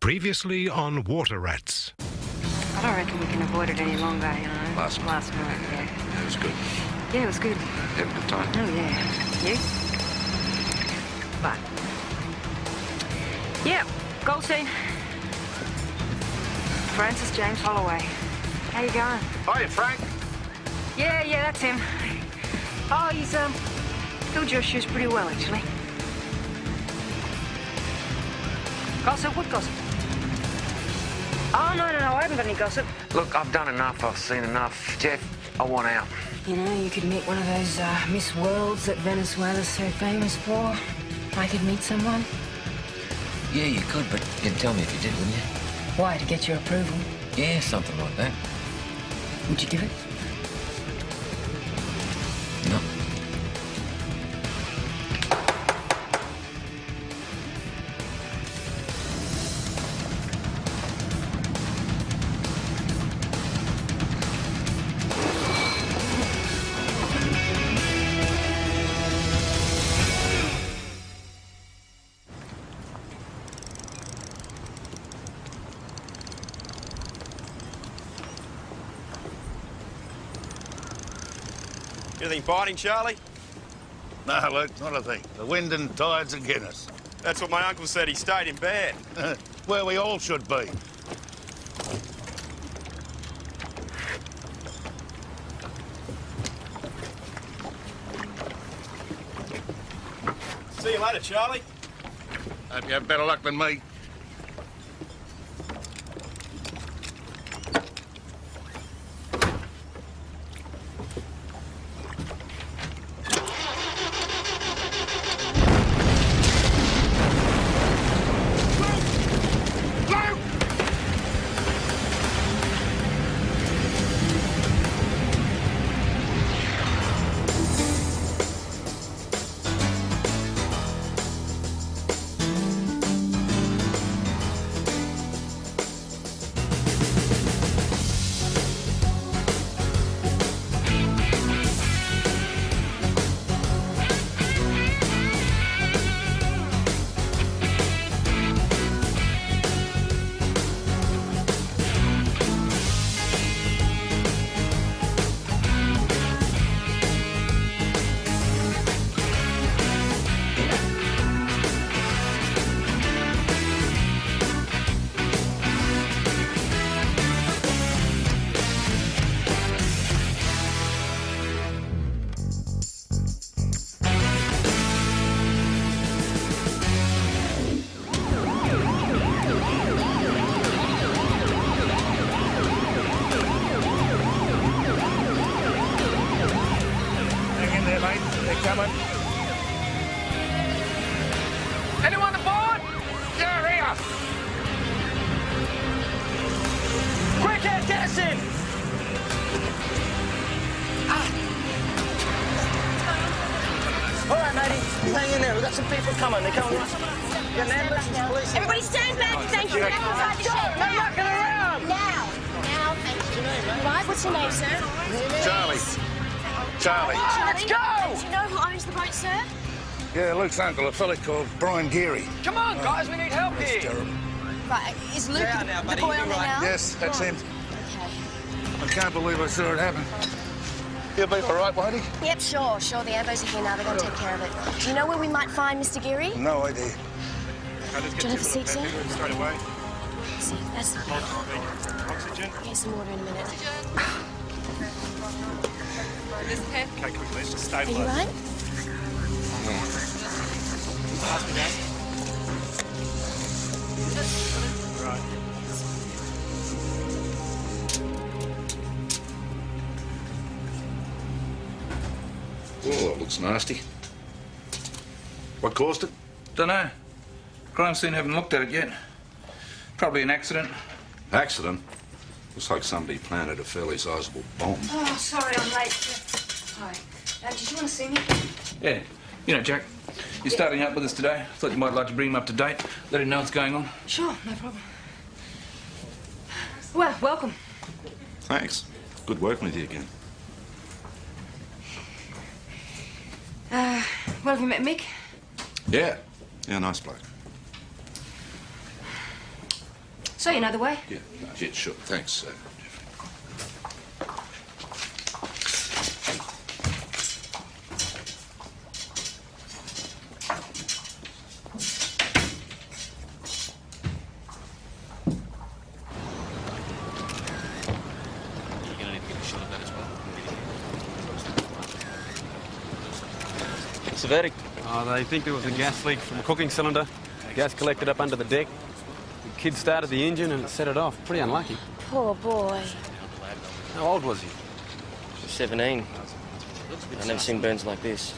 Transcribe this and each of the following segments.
Previously on Water Rats. I don't reckon we can avoid it any longer, you know. Last night, yeah. Yeah, it was good. Yeah, it was good. Had a good time. Oh, yeah. You? But. Yeah, Goldstein. Francis James Holloway. How you going? Hiya, Frank. Yeah, that's him. Oh, he's, filled your shoes pretty well, actually. Gossip? What gossip? Oh, no, I haven't got any gossip. Look, I've done enough. I've seen enough. Jeff, I want out. You know, you could meet one of those, Miss Worlds that Venezuela's so famous for. I could meet someone. Yeah, you could, but you'd tell me if you did, wouldn't you? Why, to get your approval? Yeah, something like that. Would you give it? No. Anything biting, Charlie? No, Luke, not a thing. The wind and tide's against us. That's what my uncle said. He stayed in bed. Where we all should be. See you later, Charlie. Hope you have better luck than me. Anyone aboard? Yeah, here! Quick, Ed, get us in! All right, matey. Hang in there. We've got some people coming. They're coming. Got an ambulance and police. Everybody stand back. Thank you. Back inside the shed. No mucking around! Now, thank you. Right, what's your name, sir? Charlie. Charlie. Let's go! Do you know who owns the boat, sir? Yeah, Luke's uncle, a fella called Brian Geary. Come on, guys. We need help here. Terrible. Right, is Luke now, the buddy, boy you'll on be there right. now? Yes, that's him. Okay. I can't believe I saw it happen. He'll be all right, won't he? Yep, sure. The ambos are here now. They're going to take care of it. Do you know where we might find Mr. Geary? No idea. I'll just Do you have a seat, sir? straight away. See, that's... Oxygen. Get some water in a minute. Okay, quickly. Let's just Are you stabilise. right? Pass me down. Right. Oh, it looks nasty. What caused it? Dunno. Crime scene haven't looked at it yet. Probably an accident. Accident? Looks like somebody planted a fairly sizable bomb. Oh, sorry, I'm late. Hi. Did you want to see me? Yeah. You know, Jack, you're starting up with us today. Thought you might like to bring him up to date, let him know what's going on. Sure, no problem. Well, welcome. Thanks. Good working with you again. Well, have you met Mick? Yeah. Yeah, nice bloke. So you know the way? Yeah, yeah, sure. Thanks, What's the verdict? They think there was a gas leak from a cooking cylinder. Gas collected up under the deck. The kid started the engine and it set it off. Pretty unlucky. Poor boy. How old was he? 17. I've never seen burns like this.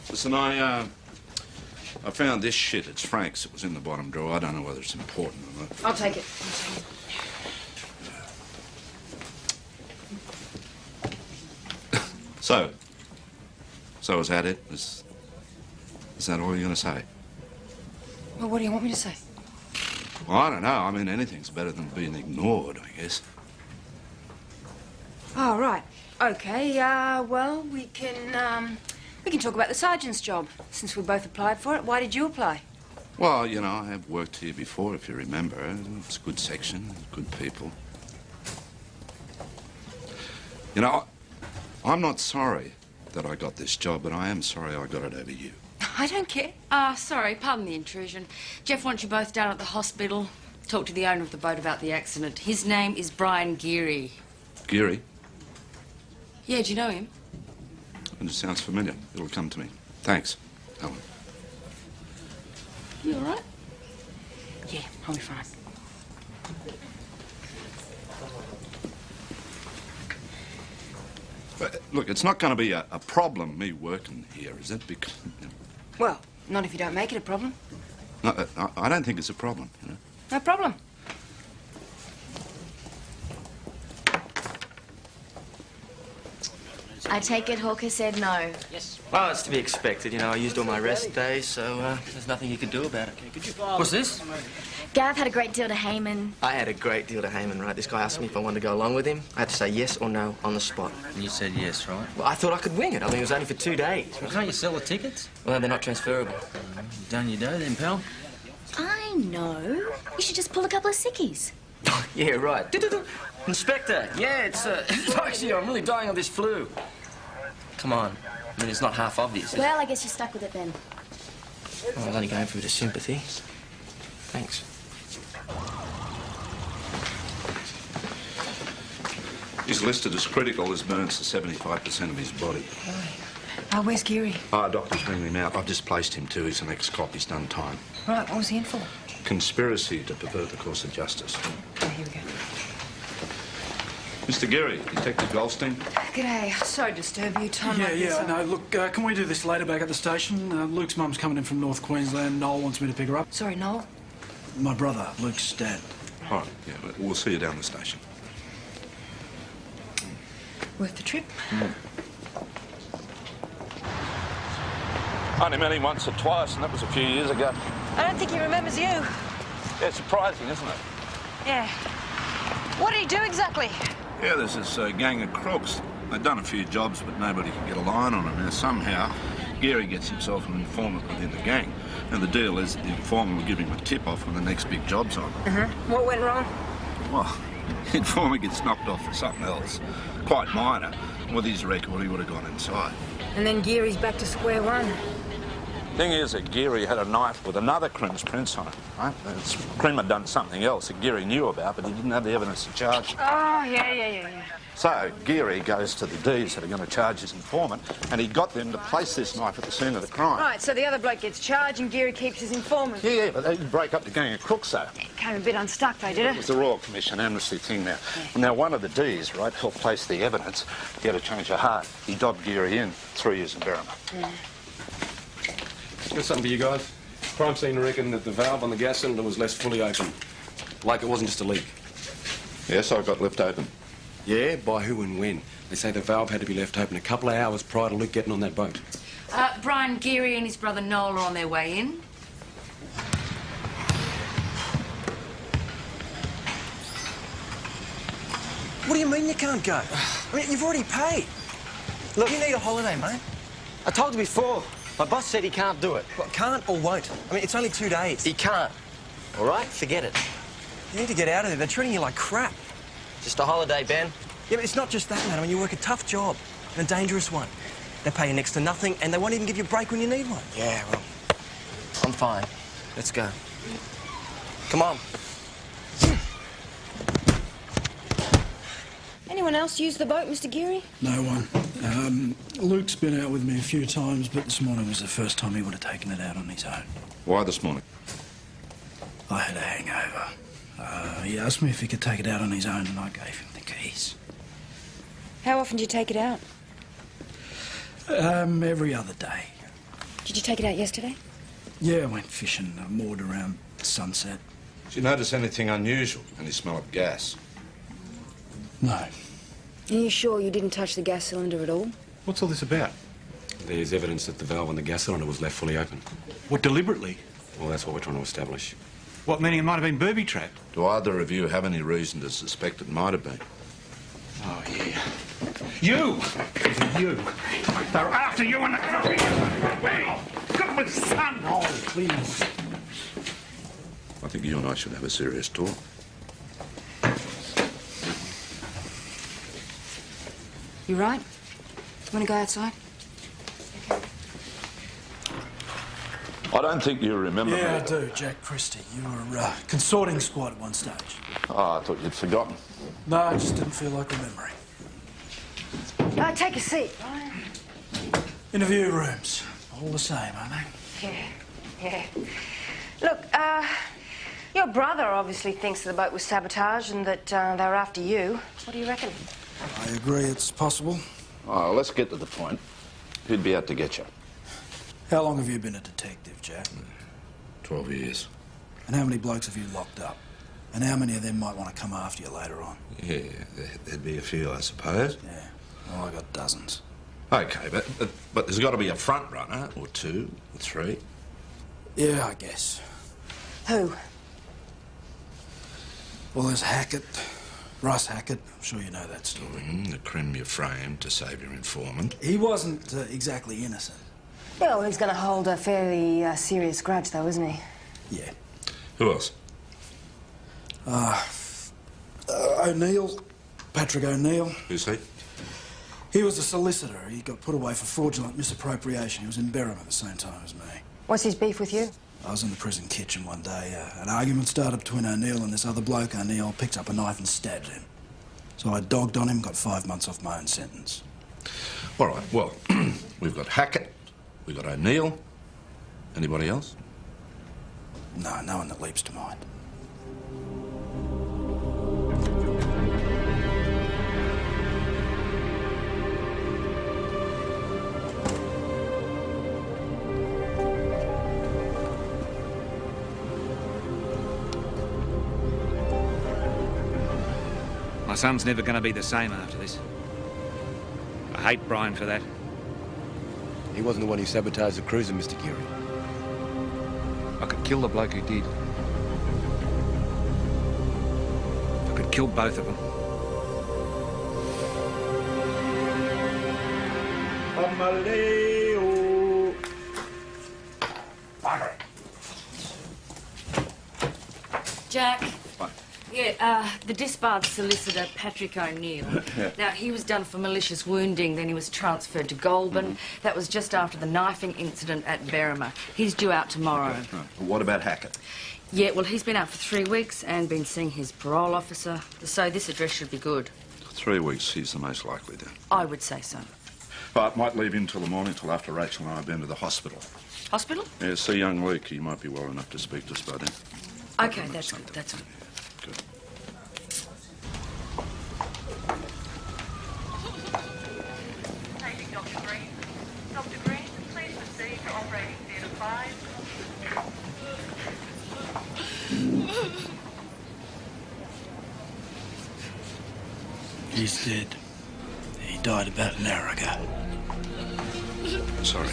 Listen, I found this shit. It's Frank's. It was in the bottom drawer. I don't know whether it's important or not. I'll take it. So is that it? Is that all you're going to say? Well, what do you want me to say? Well, I don't know. I mean, anything's better than being ignored, I guess. Oh, right. Okay, well, we can talk about the sergeant's job, since we both applied for it. Why did you apply? Well, you know, I have worked here before, if you remember. It's a good section, good people. You know, I'm not sorry that I got this job, but I am sorry I got it over you. I don't care. Sorry, pardon the intrusion. Jeff wants you both down at the hospital. Talk to the owner of the boat about the accident. His name is Brian Geary. Geary? Yeah, do you know him? It just sounds familiar. It'll come to me. Thanks, Helen. You all right? Yeah, I'll be fine. But, look, it's not going to be a problem, me working here, is it? Because, you know, Well, not if you don't make it a problem. no, I don't think it's a problem, you know. No problem. I take it Hawker said no. Yes. Well, it's to be expected. You know, I used all my rest days, so there's nothing you could do about it. What's this? Gav had a great deal to Heyman. I had a great deal to Heyman, right? This guy asked me if I wanted to go along with him. I had to say yes or no on the spot. And you said yes, right? Well, I thought I could wing it. I mean, it was only for 2 days. Well, can't you sell the tickets? Well, they're not transferable. You've done your dough then, pal. I know. You should just pull a couple of sickies. Yeah, right. Inspector, yeah, it's actually, I'm really dying of this flu. Come on. I mean, it's not half obvious. Well, I guess you're stuck with it then. Oh, I was only going for a bit of sympathy. Thanks. He's listed as critical as burns to 75% of his body. Where's Geary? Doctor's ringing him out. I've just placed him too. He's an ex-cop. He's done time. Right, what was he in for? Conspiracy to pervert the course of justice. Oh, here we go. Mr. Geary, Detective Goldstein. G'day. Sorry to disturb you, Tom. No, look, can we do this later back at the station? Luke's mum's coming in from North Queensland. Noel wants me to pick her up. Sorry, Noel. My brother, Luke's dad. All right, yeah, we'll see you down the station. Worth the trip? I only met him once or twice, and that was a few years ago. I don't think he remembers you. Yeah, surprising, isn't it? Yeah. What did he do exactly? Yeah, there's this gang of crooks. They've done a few jobs, but nobody can get a line on them. Now, somehow, Geary gets himself an informant within the gang. And the deal is that the informant will give him a tip-off when the next big job's on. What went wrong? Well, the informant gets knocked off for something else, quite minor. With his record, he would have gone inside. And then Geary's back to square one. Thing is that Geary had a knife with another Crim's prints on it, right? Crim had done something else that Geary knew about, but he didn't have the evidence to charge. Oh, yeah. So Geary goes to the D's that are going to charge his informant, and he got them to place this knife at the scene of the crime. Right, so the other bloke gets charged and Geary keeps his informant. Yeah, but they didn't break up the gang of crooks, though. It came a bit unstuck, though, did It it? was the Royal Commission amnesty thing now. Yeah. Now, one of the D's, right, helped place the evidence. He had a change of heart. He dobbed Geary in 3 years in Berrima. Yeah. Got something for you guys. Crime scene reckoned that the valve on the gas cylinder was left fully open. Like it wasn't just a leak. Yes, I got left open. Yeah, by who and when? They say the valve had to be left open a couple of hours prior to Luke getting on that boat. Brian Geary and his brother Noel are on their way in. What do you mean you can't go? I mean, you've already paid. Look, you need a holiday, mate. I told you before. My boss said he can't do it. What, can't or won't? I mean, it's only 2 days. He can't. All right? Forget it. You need to get out of there. They're treating you like crap. Just a holiday, Ben. Yeah, but it's not just that, mate. I mean, you work a tough job and a dangerous one. They pay you next to nothing, and they won't even give you a break when you need one. Yeah, well, I'm fine. Let's go. Come on. Anyone else use the boat, Mr. Geary? No one. Luke's been out with me a few times, but this morning was the first time he would have taken it out on his own. Why this morning? I had a hangover. He asked me if he could take it out on his own, and I gave him the keys. How often do you take it out? Every other day. Did you take it out yesterday? Yeah, I went fishing, moored around sunset. Did you notice anything unusual? Any smell of gas? No. Are you sure you didn't touch the gas cylinder at all? What's all this about? There's evidence that the valve on the gas cylinder was left fully open. What, deliberately? Well, that's what we're trying to establish. What, meaning it might have been booby-trapped? Do either of you have any reason to suspect it might have been? Oh, yeah. You! You! They're after you and the... Get with son! Oh, please. I think you and I should have a serious talk. You right? Want to go outside? I don't think you remember me. Yeah, I do, Jack Christie. You were consorting squad at one stage. Oh, I thought you'd forgotten. No, I just didn't feel like remembering. Take a seat, Brian. Interview rooms. All the same, aren't they? Yeah. Look, your brother obviously thinks the boat was sabotaged and that they were after you. What do you reckon? I agree it's possible. Oh, let's get to the point. Who'd be out to get you? How long have you been a detective, Jack? 12 years. And how many blokes have you locked up? And how many of them might want to come after you later on? Yeah, there'd be a few, I suppose. Yeah. Well, I got dozens. OK, but there's got to be a front runner, or two, or three. Yeah, I guess. Who? Well, there's Hackett. Russ Hackett. I'm sure you know that story. The crim you framed to save your informant. He wasn't exactly innocent. Well, he's going to hold a fairly serious grudge, though, isn't he? Yeah. Who else? O'Neill. Patrick O'Neill. Who's he? He was a solicitor. He got put away for fraudulent misappropriation. He was in Berham at the same time as me. What's his beef with you? I was in the prison kitchen one day. An argument started between O'Neill and this other bloke. O'Neill picked up a knife and stabbed him. So I dogged on him, got 5 months off my own sentence. All right, well, we've got Hackett, we've got O'Neill. Anybody else? No, no one that leaps to mind. My son's never going to be the same after this. I hate Brian for that. He wasn't the one who sabotaged the cruiser, Mr. Geary. I could kill the bloke who did. I could kill both of them. Jack. Yeah, the disbarred solicitor, Patrick O'Neill. Yeah. Now, he was done for malicious wounding, then he was transferred to Goulburn. That was just after the knifing incident at Berrima. He's due out tomorrow. Right. But what about Hackett? Yeah, well, he's been out for 3 weeks and been seeing his parole officer, so this address should be good. 3 weeks, he's the most likely then. I would say so. But might leave him till the morning, till after Rachel and I have been to the hospital. Hospital? Yeah, see young Luke. He might be well enough to speak to us by then. OK, that's good, that's good. Good. Dr. Green. Dr. Green, please proceed to operating theatre 5. He's dead. He died about an hour ago. Sorry.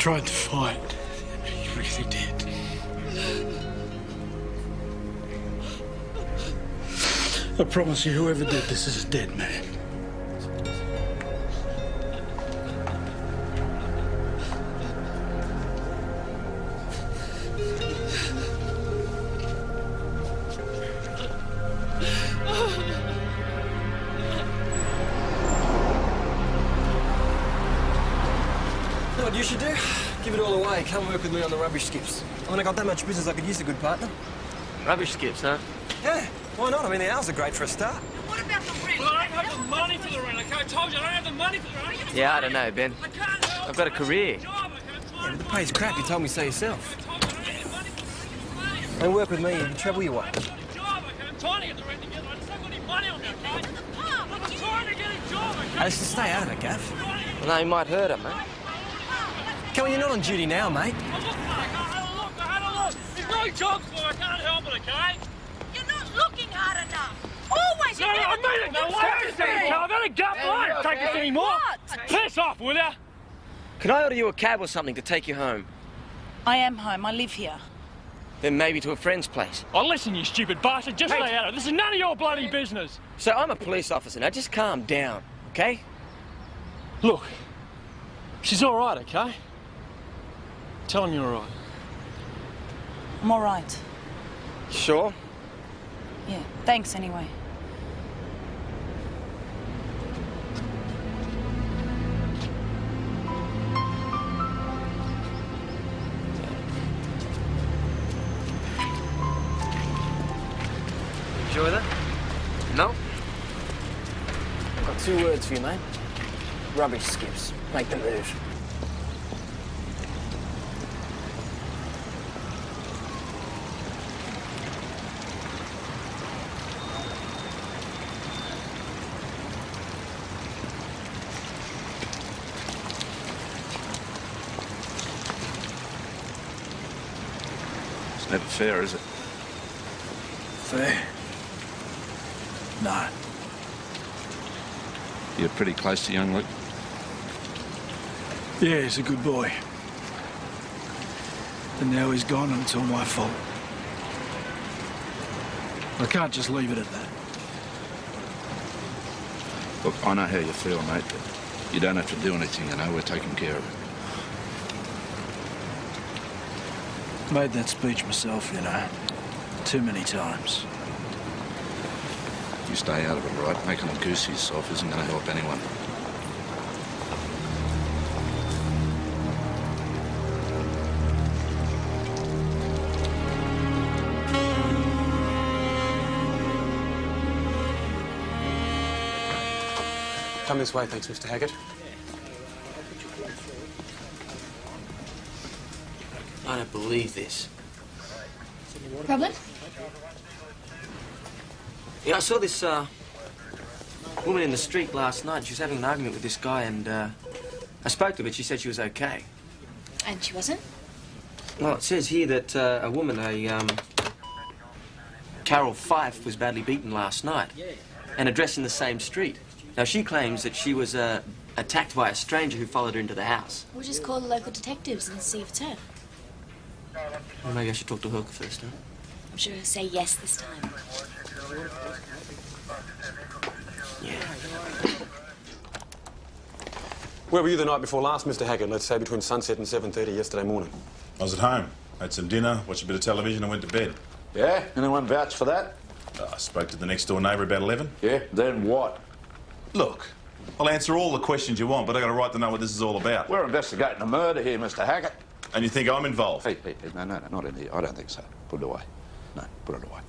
tried to fight. You really did. I promise you, whoever did this is a dead man. You know what you should do? Give it all away. Come work with me on the rubbish skips. I mean, I got that much business I could use a good partner. Rubbish skips, huh? Yeah, why not? I mean, the hours are great for a start. What about the rent? Well, I don't have the money for the rent, okay? I told you I don't have the money for the rent. Yeah, I don't know, Ben. I've got a career. Yeah, but the pay's crap. You told me so yourself. Don't work with me, you trouble your way. I'm trying to get the rent together. I just haven't got any money on me, okay? I'm trying to get a job, okay? Let's just stay out of it, Gav. Well, no, you might hurt him, mate. Come on, you're not on duty now, mate. I had a look. There's no jobs for it. I can't help it, okay? You're not looking hard enough. Always. No, I mean it. No, I've had a gut. I won't take this anymore. Piss off, will ya? Could I order you a cab or something to take you home? I am home. I live here. Then maybe to a friend's place. Oh, listen, you stupid bastard. Just stay out of it. This is none of your bloody business. So I'm a police officer. Now just calm down, okay? Look, she's all right, okay? Tell him you're all right. I'm all right. Sure? Yeah, thanks anyway. Enjoy that? No? I've got 2 words for you, mate. Rubbish skips. Make the move. It's never fair, is it? Fair? No. You're pretty close to young Luke. Yeah, he's a good boy. And now he's gone and it's all my fault. I can't just leave it at that. Look, I know how you feel, mate, but you don't have to do anything, you know. We're taking care of it. Made that speech myself, you know. Too many times. You stay out of it, right? Making a goose of yourself isn't going to help anyone. Come this way, thanks, Mr. Haggett. I don't believe this. Problem? Yeah, I saw this, woman in the street last night. She was having an argument with this guy, and, I spoke to her, but she said she was okay. And she wasn't? Well, it says here that, a woman, Carol Fife, was badly beaten last night, and addressed in the same street. Now, she claims that she was, attacked by a stranger who followed her into the house. We'll just call the local detectives and see if it's her. Well, maybe I should talk to Hooker first, huh? I'm sure he'll say yes this time. Where were you the night before last, Mr. Haggett? Let's say between sunset and 7:30 yesterday morning. I was at home. Had some dinner, watched a bit of television and went to bed. Yeah? Anyone vouch for that? I spoke to the next door neighbour about 11. Yeah? Then what? Look, I'll answer all the questions you want, but I got a right to know what this is all about. We're investigating a murder here, Mr. Haggett. And you think I'm involved? Hey, no, not in here. I don't think so. Put it away. No, put it away.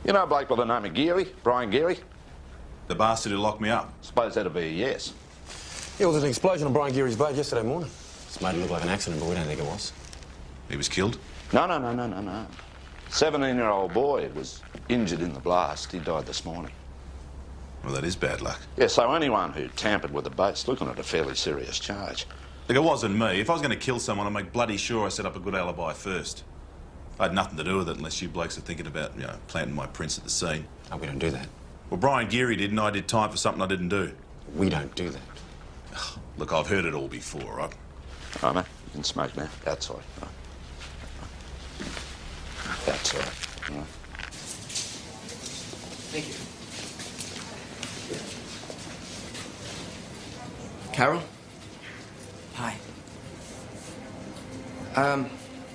You know a bloke by the name of Geary? Brian Geary? The bastard who locked me up? Suppose that'd be a yes. Yeah, well, there's an explosion on Brian Geary's boat yesterday morning. It's made it look like an accident, but we don't think it was. He was killed? No. 17-year-old boy was injured in the blast. He died this morning. Well, that is bad luck. Yeah, so anyone who tampered with the boat's looking at a fairly serious charge. Look, it wasn't me. If I was going to kill someone, I'd make bloody sure I set up a good alibi first. I had nothing to do with it unless you blokes are thinking about, you know, planting my prints at the scene. Oh, we don't do that. Well, Brian Geary did, and I did time for something I didn't do. We don't do that. Look, I've heard it all before, right? All right, mate. You can smoke now. Outside. Right. Outside. All right. Thank you. Carol? Hi.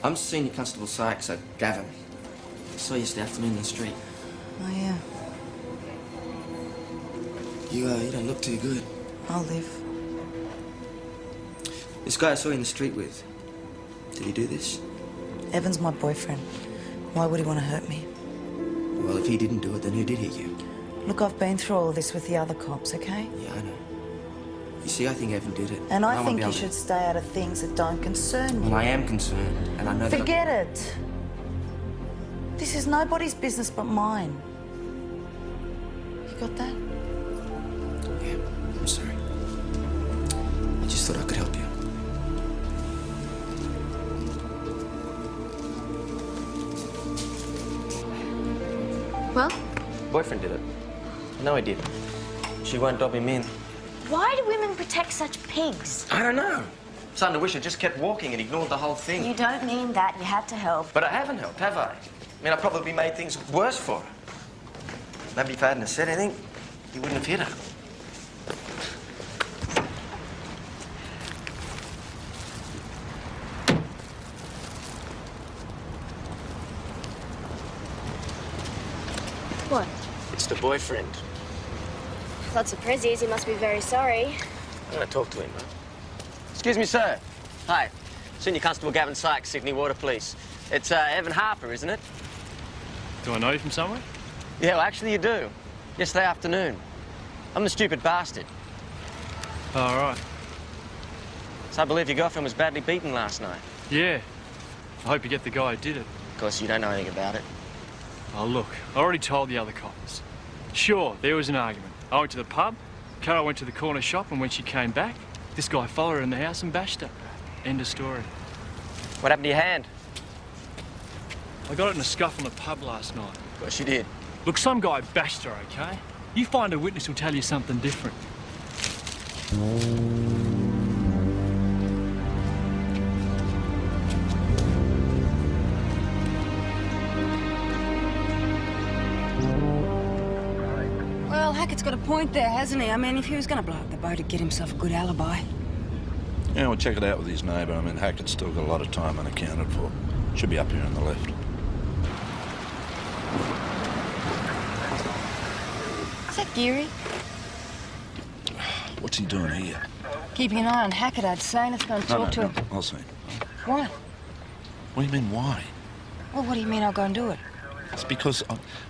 I'm Senior Constable Sykes, Gavin. I saw you yesterday afternoon in the street. Oh, yeah. You don't look too good. I'll live. This guy I saw you in the street with, did he do this? Evan's my boyfriend. Why would he want to hurt me? Well, if he didn't do it, then who did hit you? Look, I've been through all of this with the other cops, okay? Yeah, I know. You see, I think Evan did it. And I won't think be you able to- should stay out of things that don't concern you. Well, I am concerned, and I know that... Forget it. This is nobody's business but mine. You got that? Yeah, I'm sorry. I just thought I could help you. Well? Boyfriend did it. No, he did. She won't dob him in. Why do women protect such pigs? I don't know. Starting to wish I just kept walking and ignored the whole thing. You don't mean that. You had to help. But I haven't helped, have I? I mean, I probably made things worse for her. Maybe if I hadn't have said anything, he wouldn't have hit her. What? It's the boyfriend. Lots of prezzies. He must be very sorry. I'm going to talk to him, huh? Excuse me, sir. Hi. Senior Constable Gavin Sykes, Sydney Water Police. It's Evan Harper, isn't it? Do I know you from somewhere? Yeah, well, actually you do. Yesterday afternoon. I'm the stupid bastard. All right. So I believe your girlfriend was badly beaten last night. Yeah. I hope you get the guy who did it. Of course, you don't know anything about it. Oh, look, I already told the other cops. Sure, there was an argument. I went to the pub, Carol went to the corner shop, and when she came back, this guy followed her in the house and bashed her. End of story. What happened to your hand? I got it in a scuff in the pub last night. Of course you did. Look, some guy bashed her, okay? You find a witness who'll tell you something different. Well, Hackett's got a point there, hasn't he? I mean, if he was going to blow up the boat, he'd get himself a good alibi. Yeah, we'll check it out with his neighbour. I mean, Hackett's still got a lot of time unaccounted for. Should be up here on the left. Is that Geary? What's he doing here? Keeping an eye on Hackett, I'd say. Let's go and talk to him. I'll see. Why? What do you mean, why? Well, what do you mean I'll go and do it? It's because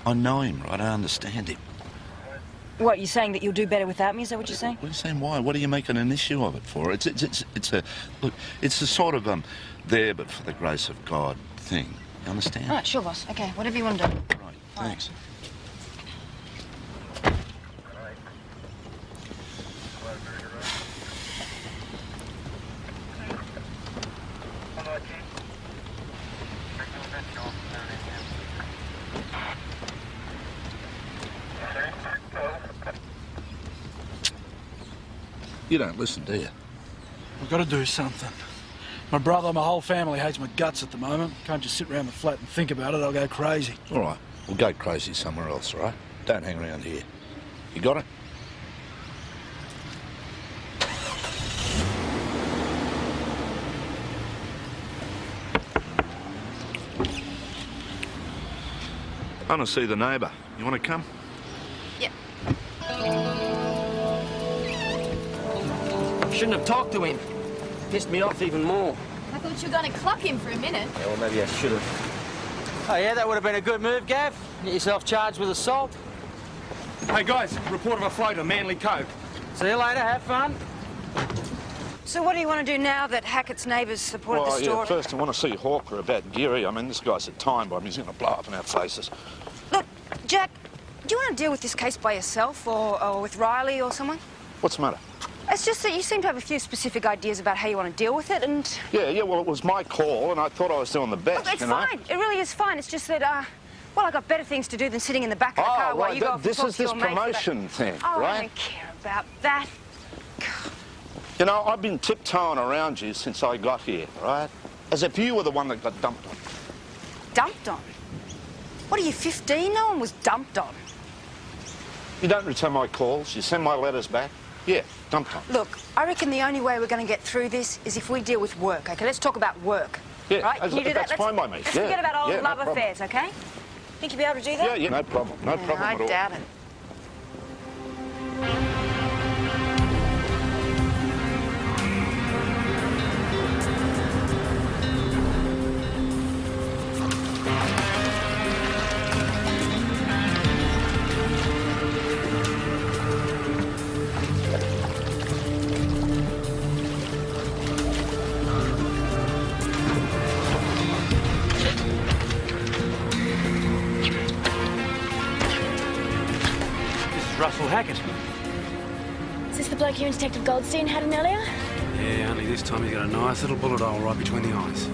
I know him, right? I understand him. What, you're saying that you'll do better without me? Is that what you're saying? What are you saying, why? What are you making an issue of it for? It's a... Look, it's a sort of, there but for the grace of God thing. You understand? All right, sure, boss. Okay, whatever you want to do. Right, thanks. You don't listen, do you? We've got to do something. My brother, my whole family hates my guts at the moment. Can't just sit around the flat and think about it. I'll go crazy. All right. We'll go crazy somewhere else, all right? Don't hang around here. You got it? I want to see the neighbour. You want to come? Yep. Shouldn't have talked to him. Pissed me off even more. I thought you were going to clock him for a minute. Yeah, well, maybe I should have. Oh, yeah, that would have been a good move, Gav. Get yourself charged with assault. Hey, guys, report of a float on Manly Cove. See you later, have fun. So what do you want to do now that Hackett's neighbours supported the story? Yeah, first I want to see Hawker about Geary. I mean, this guy's a time bomb. He's going to blow up in our faces. Look, Jack, do you want to deal with this case by yourself or with Riley or someone? What's the matter? It's just that you seem to have a few specific ideas about how you want to deal with it, and... Yeah, well, it was my call, and I thought I was doing the best, Look, it's you know? fine. It really is fine. It's just that, well, I've got better things to do than sitting in the back of the car while you go off and This talk is to this your mates about- promotion thing, Oh, right? I don't care about that. You know, I've been tiptoeing around you since I got here, right? As if you were the one that got dumped on. Dumped on? What are you, 15? No one was dumped on. You don't return my calls, you send my letters back. Yeah, dumped on. Look, I reckon the only way we're going to get through this is if we deal with work, OK? Let's talk about work. Yeah, right? Can you do that? That's fine by me. Let's Yeah, forget about old yeah, love no problem. affairs, OK? Think you'll be able to do that? Yeah, yeah, no problem. No problem I at all. doubt it. Russell Hackett. Is this the bloke you and Detective Goldstein had in earlier? Yeah, only this time he's got a nice little bullet hole right between the eyes.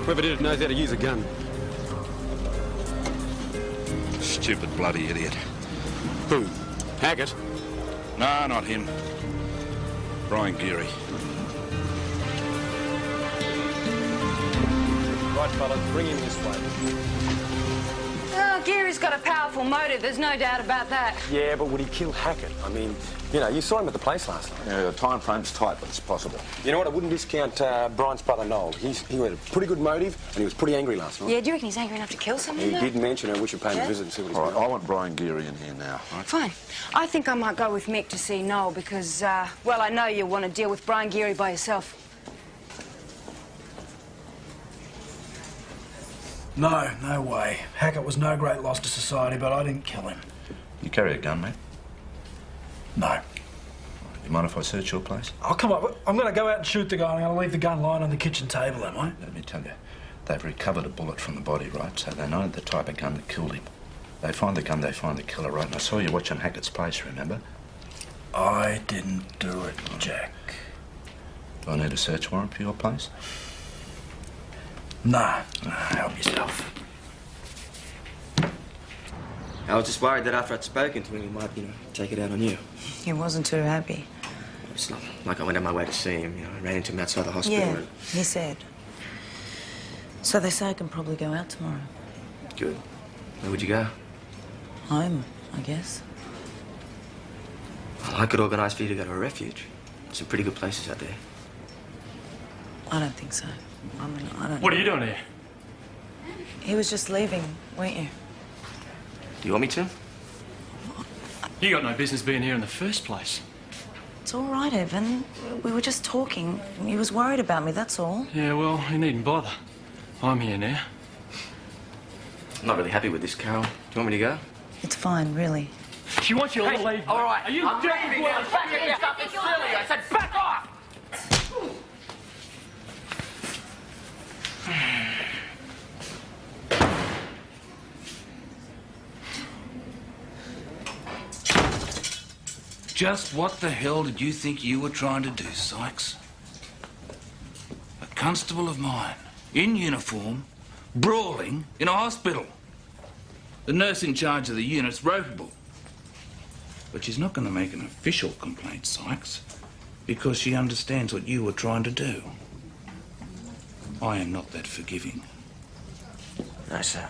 Whoever did it knows how to use a gun. Stupid bloody idiot. Who? Hackett? No, not him. Brian Geary. Right, fellas, bring him this way. Oh, Geary's got a powerful motive, there's no doubt about that. Yeah, but would he kill Hackett? I mean, you know, you saw him at the place last night. Yeah, the time frame's tight, but it's possible. You know what? I wouldn't discount Brian's brother, Noel. He had a pretty good motive, and he was pretty angry last night. Yeah, do you reckon he's angry enough to kill someone? He though? did mention we should pay him a visit and see what he's All right, doing. I want Brian Geary in here now, right? Fine. I think I might go with Mick to see Noel because, well, I know you'll want to deal with Brian Geary by yourself. No, no way. Hackett was no great loss to society, but I didn't kill him. You carry a gun, mate? No. You mind if I search your place? Oh, come on. I'm going to go out and shoot the guy, and I'm going to leave the gun lying on the kitchen table, am I? Let me tell you, they've recovered a bullet from the body, right? So they know the type of gun that killed him. They find the gun, they find the killer, right? And I saw you watching Hackett's place, remember? I didn't do it, Jack. Do I need a search warrant for your place? Nah, help yourself. I was just worried that after I'd spoken to him, he might, take it out on you. He wasn't too happy. It's not like I went on my way to see him, I ran into him outside the hospital. Yeah, he said. So they say I can probably go out tomorrow. Good. Where would you go? Home, I guess. Well, I could organise for you to go to a refuge. Some pretty good places out there. I don't think so. I mean, I don't What know. are you doing here? He was just leaving, weren't you? Do you want me to? You got no business being here in the first place. It's all right, Evan. We were just talking. He was worried about me, that's all. Yeah, well, you needn't bother. I'm here now. I'm not really happy with this, Carol. Do you want me to go? It's fine, really. She wants you to leave. All right. Are you I'm deaf leaving as well? now. Back it up. It's silly. I said back off. Just what the hell did you think you were trying to do, Sykes? A constable of mine, in uniform, brawling in a hospital. The nurse in charge of the unit's ropeable. But she's not going to make an official complaint, Sykes, because she understands what you were trying to do. I am not that forgiving. No, sir.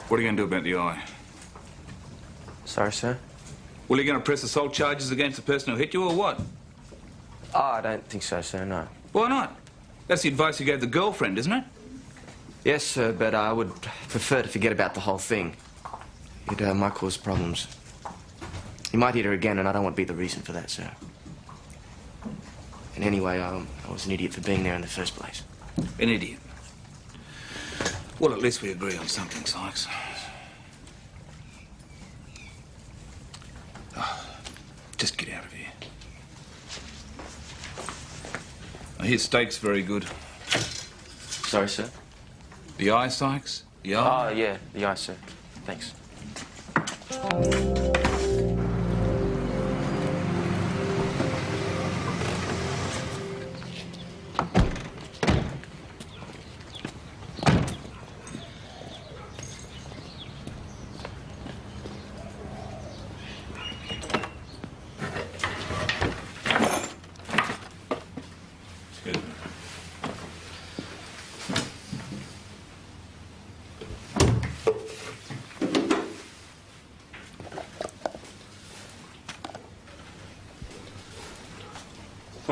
What are you going to do about the eye? Sorry, sir? Well, are you going to press assault charges against the person who hit you, or what? Oh, I don't think so, sir, no. Why not? That's the advice you gave the girlfriend, isn't it? Yes, sir, but I would prefer to forget about the whole thing. It might cause problems. You might hit her again, and I don't want to be the reason for that, sir. And anyway, I was an idiot for being there in the first place. An idiot. Well, at least we agree on something, Sykes. Oh, just get out of here. I hear steak's very good. Sorry, sir? The eye, Sykes? The eye? Oh, yeah, the eye, sir. Thanks.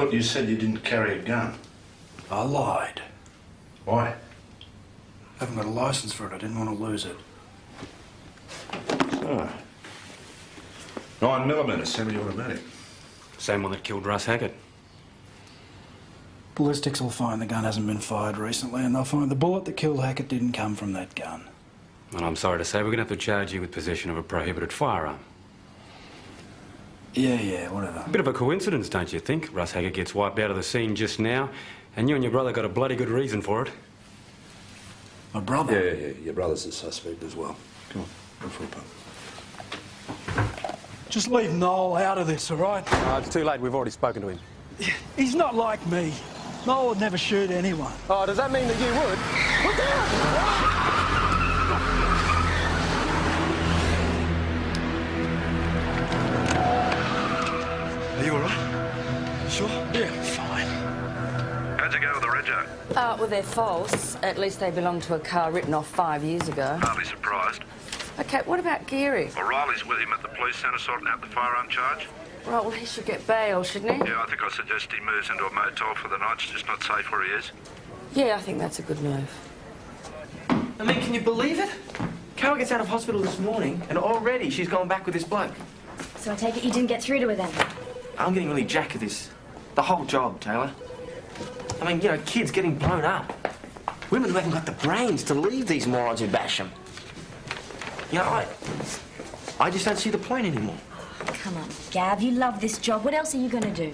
thought you said you didn't carry a gun. I lied. Why? I haven't got a license for it. I didn't want to lose it. Oh. 9mm semi-automatic. Same one that killed Russ Hackett. Ballistics will find the gun hasn't been fired recently, and they'll find the bullet that killed Hackett didn't come from that gun. And I'm sorry to say, we're going to have to charge you with possession of a prohibited firearm. Yeah, whatever. A bit of a coincidence, don't you think? Russ Hackett gets wiped out of the scene just now, and you and your brother got a bloody good reason for it. My brother? Yeah, your brother's a suspect as well. Come on, go for a pub. Just leave Noel out of this, all right? It's too late. We've already spoken to him. He's not like me. Noel would never shoot anyone. Oh, does that mean that you would? Look out! Are you all right? Sure? Yeah, fine. How'd you go with the rego? Well, they're false. At least they belong to a car written off 5 years ago. Hardly surprised. OK, what about Geary? Well, Riley's with him at the police centre sorting out the firearm charge. Right, well, he should get bail, shouldn't he? Yeah, I think I suggest he moves into a motel for the night. It's just not safe where he is. Yeah, I think that's a good move. I mean, can you believe it? Carol gets out of hospital this morning, and already she's gone back with this bloke. So I take it you didn't get through to her then? I'm getting really jack of this. The whole job, Taylor. I mean, you know, kids getting blown up. Women who haven't got the brains to leave these morons who bash them. You know, I just don't see the point anymore. Come on, Gav, you love this job. What else are you going to do?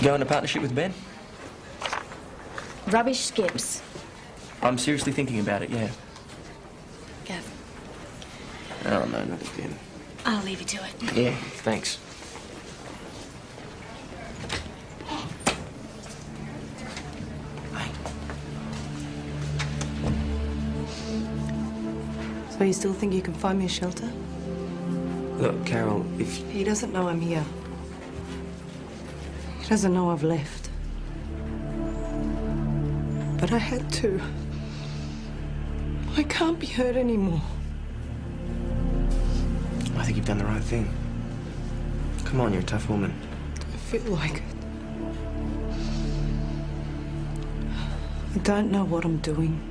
Go into partnership with Ben? Rubbish skips. I'm seriously thinking about it, yeah. Gav, Oh, no, not again. I'll leave you to it. Yeah, thanks. So you still think you can find me a shelter? Look, Carol, if... He doesn't know I'm here. He doesn't know I've left. But I had to. I can't be hurt anymore. I think you've done the right thing. Come on, you're a tough woman. I feel like it. I don't know what I'm doing.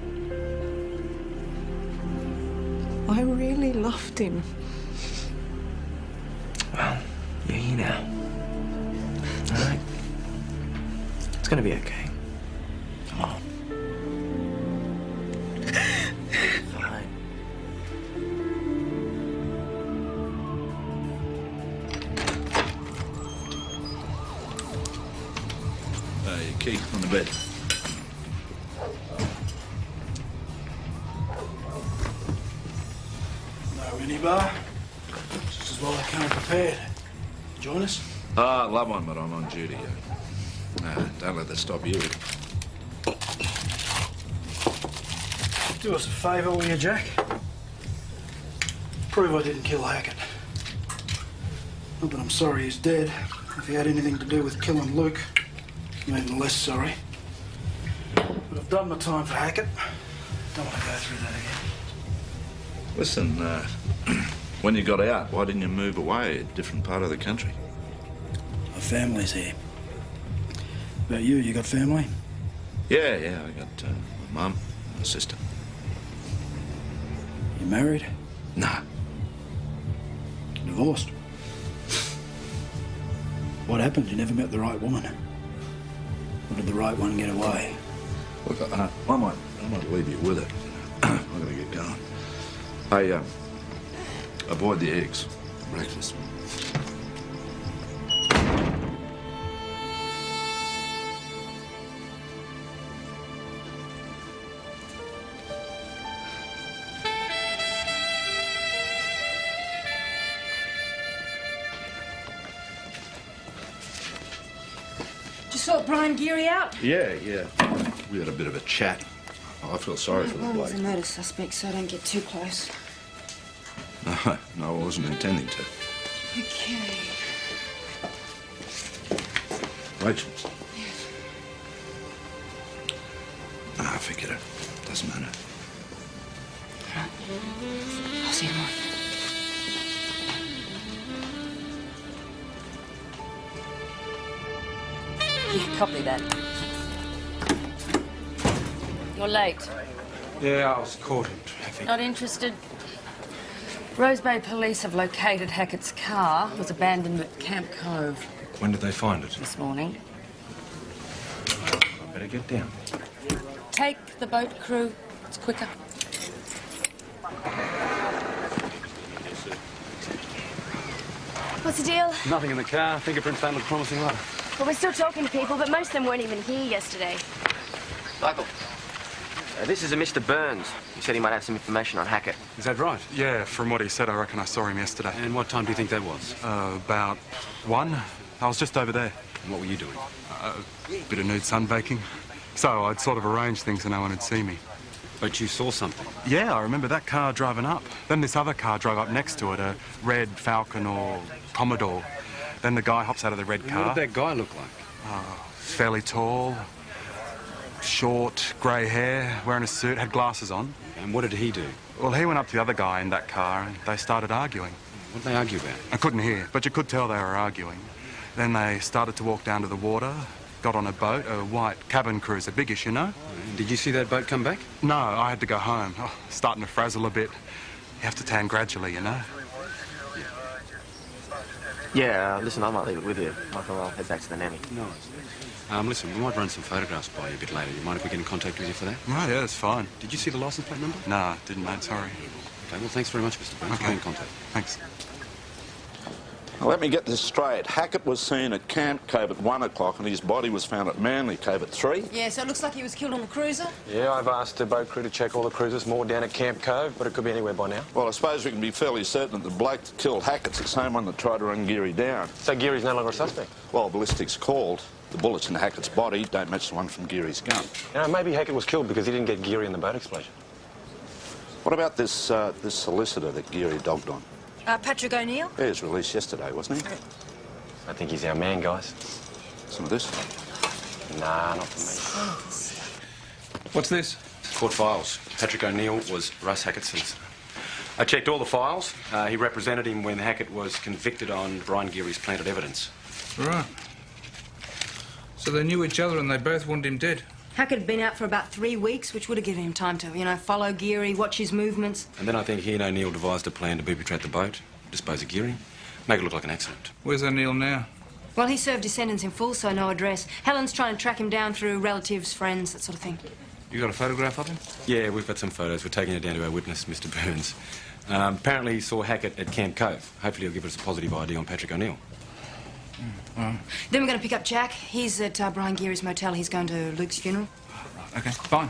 I really loved him. Well, you're here now. All right? It's gonna be okay. Come on. Fine. Your key on the bed. No minibar. Just as well I came prepared. Join us? Ah, I'd love one, but I'm on duty. Don't let that stop you. Do us a favour, will you, Jack? Prove I didn't kill Hackett. Not that I'm sorry he's dead. If he had anything to do with killing Luke, I'm even less sorry. But I've done my time for Hackett. Don't want to go through that again. Listen, when you got out, why didn't you move away, a different part of the country? My family's here. About you, you got family? Yeah, I got my mum and a sister. You married? Nah. Divorced? What happened? You never met the right woman? Or did the right one get away? Look, I might leave you with it. I'm gonna get going. Hey, avoid the eggs for breakfast. Just sort Brian Geary out? Yeah. We had a bit of a chat. I feel sorry for the Well, bloke. he's a murder suspect, so don't get too close. No, I wasn't intending to. Okay. Rachel. Forget it. Doesn't matter. Right. I'll see you tomorrow. Yeah, copy that. You're late. Yeah, I was caught in traffic. Not interested. Rose Bay police have located Hackett's car. It was abandoned at Camp Cove When did they find it? this morning. I better get down. Take the boat crew. It's quicker. What's the deal? Nothing in the car. Fingerprints don't look promising either. Well, we're still talking to people, but most of them weren't even here yesterday. Michael, this is a Mr. Burns. He said he might have some information on Hackett. Is that right? Yeah, from what he said, I reckon I saw him yesterday. And what time do you think that was? About 1. I was just over there. And what were you doing? Bit of nude sunbaking. So I'd sort of arranged things so no one would see me. But you saw something? Yeah, I remember that car driving up. Then this other car drove up next to it, a red Falcon or Commodore. Then the guy hops out of the red car. What did that guy look like? Fairly tall, short, grey hair, wearing a suit, had glasses on. And what did he do? Well, he went up to the other guy in that car and they started arguing. What did they argue about? I couldn't hear, but you could tell they were arguing. Then they started to walk down to the water, got on a boat, a white cabin cruiser, biggish, you know? Did you see that boat come back? No, I had to go home. Oh, starting to frazzle a bit. You have to tan gradually, you know? Yeah, listen, I might leave it with you. Michael, I'll head back to the nanny. No. Listen, we might run some photographs by you a bit later. You mind if we get in contact with you for that? Right, yeah, that's fine. Did you see the license plate number? No, didn't, mate, sorry. Okay, well, thanks very much, Mr. Burns. Okay. We'll be in contact. Thanks. Now, let me get this straight. Hackett was seen at Camp Cove at 1 o'clock and his body was found at Manly Cove at 3. Yeah, so it looks like he was killed on the cruiser. Yeah, I've asked the boat crew to check all the cruisers moored down at Camp Cove, but it could be anywhere by now. Well, I suppose we can be fairly certain that the bloke that killed Hackett's the same one that tried to run Geary down. So Geary's no longer a suspect? Well, ballistics called. The bullets in Hackett's body don't match the one from Geary's gun. You know, maybe Hackett was killed because he didn't get Geary in the boat explosion. What about this solicitor that Geary dogged on? Patrick O'Neill? He was released yesterday, wasn't he? I think he's our man, guys. Some of this? Nah, not for me. What's this? Court files. Patrick O'Neill was Russ Hackett's solicitor. I checked all the files. He represented him when Hackett was convicted on Brian Geary's planted evidence. Right. So they knew each other and they both wanted him dead. Hackett had been out for about 3 weeks, which would have given him time to, you know, follow Geary, watch his movements. And then I think he and O'Neill devised a plan to booby-trap the boat, dispose of Geary, make it look like an accident. Where's O'Neill now? Well, he served his sentence in full, so no address. Helen's trying to track him down through relatives, friends, that sort of thing. You got a photograph of him? Yeah, we've got some photos. We're taking it down to our witness, Mr. Burns. Apparently he saw Hackett at Camp Cove. Hopefully he'll give us a positive ID on Patrick O'Neill. Then we're going to pick up Jack. He's at Brian Geary's motel. He's going to Luke's funeral. Right, okay, fine.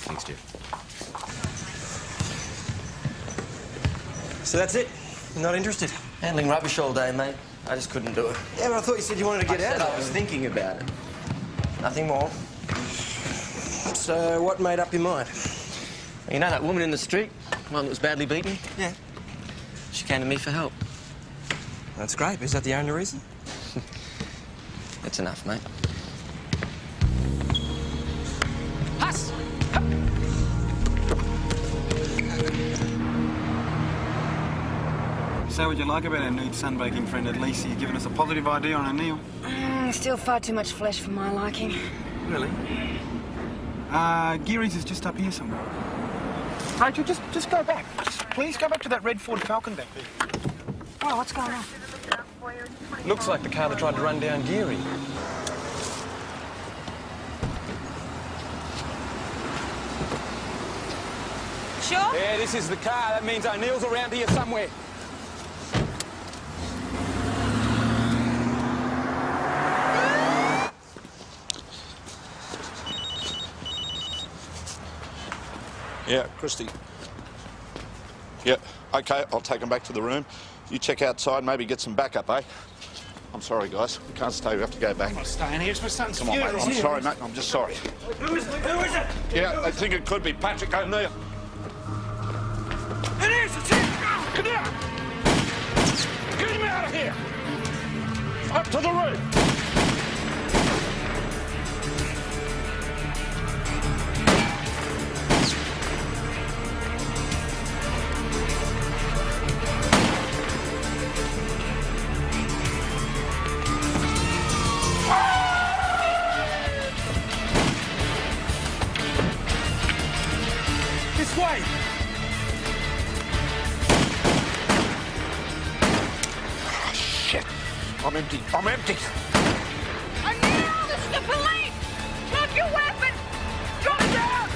Thanks, Jeff. So that's it? You're not interested? Handling rubbish all day, mate. I just couldn't do it. Yeah, but I thought you said you wanted to get out of I was thinking about it. Nothing more. So what made up your mind? You know that woman in the street? One that was badly beaten? Yeah. She came to me for help. That's great. Is that the only reason? That's enough, mate. Huss! So what you like about our nude sunbaking friend at least? You've given us a positive idea on O'Neill. Still far too much flesh for my liking. Really? Geary's is just up here somewhere. Rachel, just go back. Please go back to that red Ford Falcon back there. Oh, what's going on? Looks like the car that tried to run down Geary. Sure? Yeah, this is the car. That means O'Neill's around here somewhere. Yeah, Christy. Yeah, okay, I'll take him back to the room. You check outside, maybe get some backup, eh? I'm sorry, guys. We can't stay. We have to go back. I'm not staying here. It's my son's Come on, mate. I'm sorry, mate. I'm just sorry. Who is it? Yeah, they think it could be Patrick O'Neill. It is! It's him! Come here! Get him out of here! Up to the roof! this way! Oh, shit. I'm empty. I'm empty. I need all this is the police! Drop your weapon! Drop it down!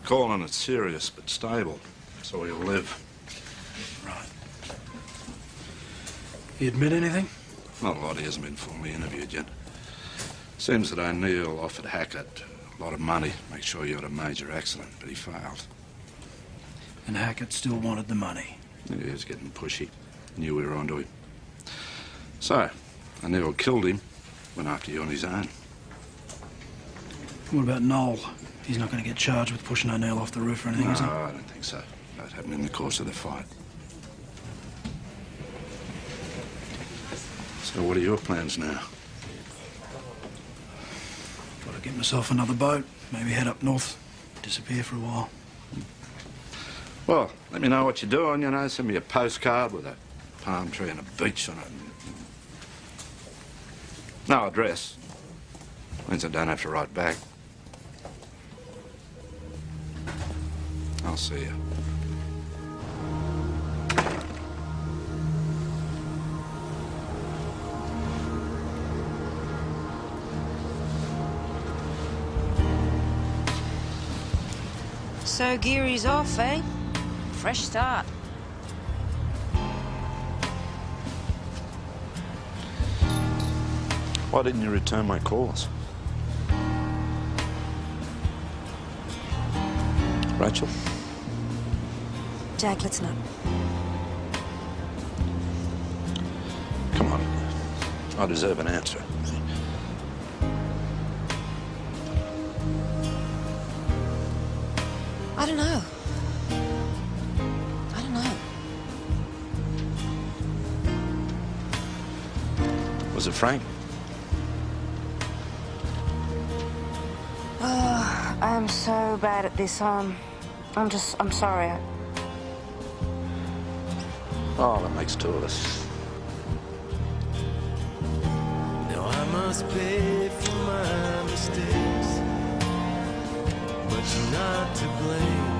Calling it serious but stable. So he'll live. Right. He admit anything? Not a lot. He hasn't been formally interviewed yet. Seems that O'Neill offered Hackett a lot of money, make sure you had a major accident, but he failed. And Hackett still wanted the money. He was getting pushy. Knew we were onto him. So, O'Neill killed him, went after you on his own. What about Noel? He's not going to get charged with pushing O'Neill off the roof or anything, is he? No, I don't think so. That happened in the course of the fight. So what are your plans now? Got to get myself another boat. Maybe head up north. Disappear for a while. Well, let me know what you're doing, you know. Send me a postcard with a palm tree and a beach on it. No address. Means I don't have to write back. I'll see you. So Geary's off, eh? Fresh start. Why didn't you return my calls? Rachel? Jack, let's not. Come on. I deserve an answer. I don't know. I don't know. Was it Frank? Oh, I'm so bad at this. I'm sorry. Oh, that makes two of us. Now I must pay for my mistakes, but you're not to blame.